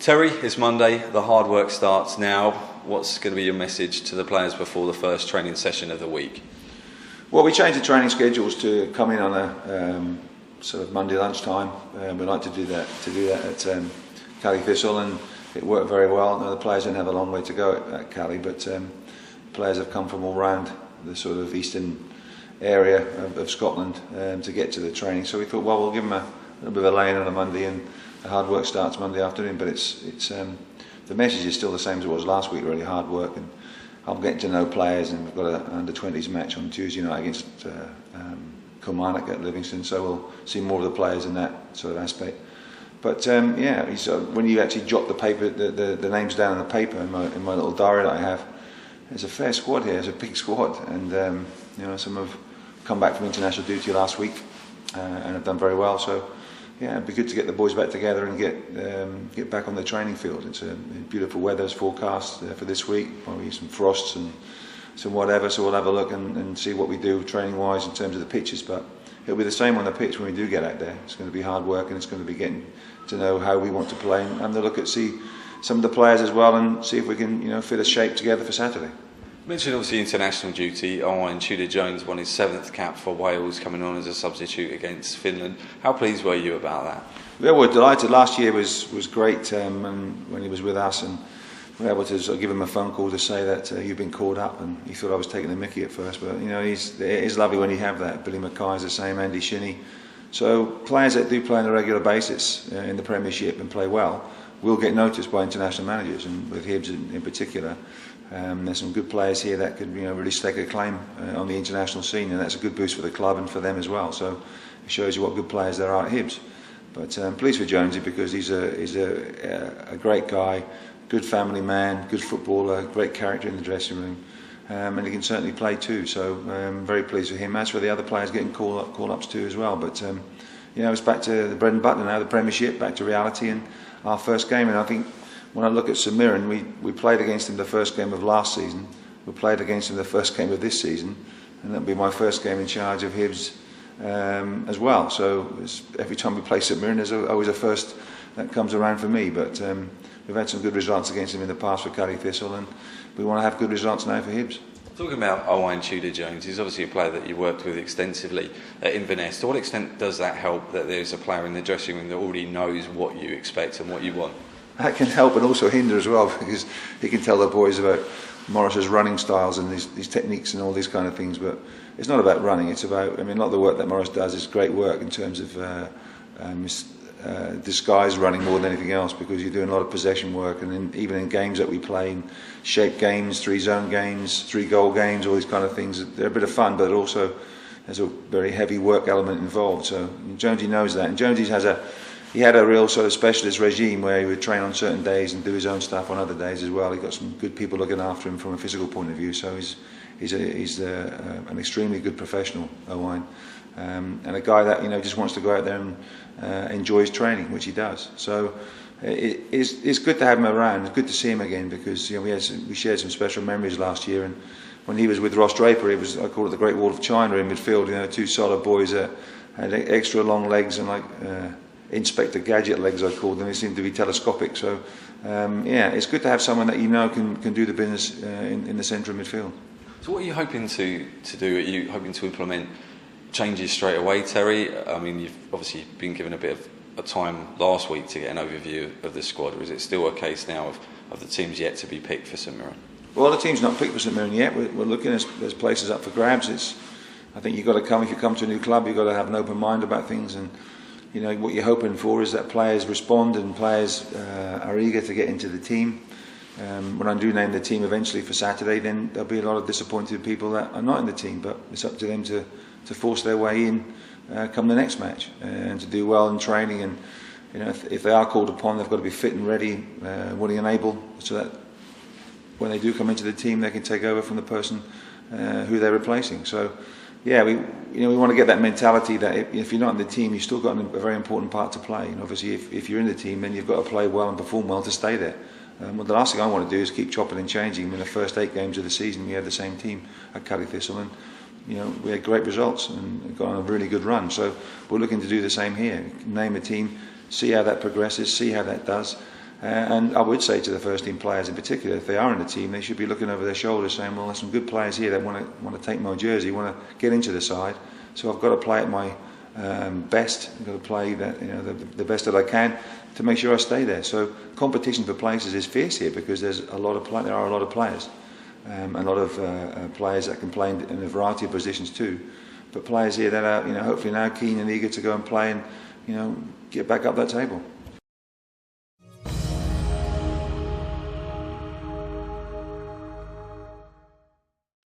Terry, it's Monday, the hard work starts now. What's going to be your message to the players before the first training session of the week? Well, we changed the training schedules to come in on a sort of Monday lunchtime. We like to do that at Cali Thistle, and it worked very well. Now, the players don't have a long way to go at Cali, but players have come from all around the sort of eastern area of Scotland to get to the training. So we thought, well, we'll give them a little bit of a lay-in on a Monday, and the hard work starts Monday afternoon. But it's the message is still the same as it was last week. Really hard work, and I'm getting to know players, and we've got an under-20s match on Tuesday night against Kilmarnock at Livingston. So we'll see more of the players in that sort of aspect. But when you actually jot the paper, the names down on the paper in my little diary that I have, there's a fair squad here. It's a big squad, and some have come back from international duty last week and have done very well. So yeah, it'd be good to get the boys back together and get back on the training field. It's a beautiful weather's forecast for this week. Probably some frosts and some whatever. So we'll have a look and see what we do training wise in terms of the pitches. But it'll be the same on the pitch when we do get out there. It's going to be hard work, and it's going to be getting to know how we want to play and have a look at see some of the players as well, and see if we can fit a shape together for Saturday. You mentioned obviously international duty. Owen Tudor-Jones won his 7th cap for Wales, coming on as a substitute against Finland. How pleased were you about that? Yeah, we're delighted. Last year was great when he was with us, and we were able to sort of give him a phone call to say that you've been called up, and he thought I was taking the mickey at first, but it is lovely when you have that. Billy Mackay's the same, Andy Shinnie. So players that do play on a regular basis in the Premiership and play well will get noticed by international managers, and with Hibs in particular. There's some good players here that could really stake a claim on the international scene, and that's a good boost for the club and for them as well. So it shows you what good players there are at Hibs. But I'm pleased for Jonesy, because he's a great guy, good family man, good footballer, great character in the dressing room, and he can certainly play too. So I'm very pleased with him. As for the other players getting call-ups too as well. But it's back to the bread and butter now, the Premiership, back to reality, and our first game. And I think when I look at St Mirren, we played against him the first game of last season. We played against him the first game of this season, and that'll be my first game in charge of Hibs as well. So every time we play St Mirren, there's always a first that comes around for me. But we've had some good results against him in the past for Cali Thistle, and we want to have good results now for Hibs. Talking about Owen Tudor-Jones, he's obviously a player that you worked with extensively at Inverness. To what extent does that help that there's a player in the dressing room that already knows what you expect and what you want? That can help and also hinder as well, because he can tell the boys about Morris's running styles and his techniques and all these kind of things. But it's not about running, it's about, a lot of the work that Morris does is great work in terms of disguise running more than anything else, because you're doing a lot of possession work, and even in games that we play, in shape games, 3-zone games, 3-goal games, all these kind of things, they're a bit of fun, but also there's a very heavy work element involved. So Jonesy knows that, and Jonesy he had a real sort of specialist regime where he would train on certain days and do his own stuff on other days as well. He got some good people looking after him from a physical point of view, so he's an extremely good professional, Owen, and a guy that just wants to go out there and enjoy his training, which he does. So it's good to have him around. It's good to see him again, because we shared some special memories last year, and when he was with Ross Draper, I call it the Great Wall of China in midfield. Two solid boys that had extra long legs and Inspector Gadget legs, I called them. They seem to be telescopic. So it's good to have someone that can do the business in the centre of midfield. So what are you hoping to do? Are you hoping to implement changes straight away, Terry? You've obviously been given a bit of a time last week to get an overview of the squad, or is it still a case now of the teams yet to be picked for St Mirren? Well, the team's not picked for St Mirren yet. We're looking, there's places up for grabs. I think you've got to come, if you come to a new club, you've got to have an open mind about things, and what you're hoping for is that players respond and players are eager to get into the team. When I do name the team eventually for Saturday, then there'll be a lot of disappointed people that are not in the team, but it's up to them to force their way in come the next match, and to do well in training. And if they are called upon, they've got to be fit and ready, willing and able, so that when they do come into the team, they can take over from the person who they're replacing. So yeah, we want to get that mentality that if you're not in the team, you've still got a very important part to play. And obviously, if you're in the team, then you've got to play well and perform well to stay there. Well, the last thing I want to do is keep chopping and changing. In the first 8 games of the season, we had the same team at Cali Thistle, and we had great results and got on a really good run. So we're looking to do the same here. Name a team, see how that progresses, see how that does, And I would say to the first team players in particular, if they are in the team, they should be looking over their shoulders saying, well, there's some good players here that want to take my jersey, want to get into the side, so I've got to play at my best. I've got to play the best that I can to make sure I stay there. So competition for places is fierce here because there are a lot of players, a lot of players that can play in a variety of positions too. But players here that are hopefully now keen and eager to go and play and get back up that table.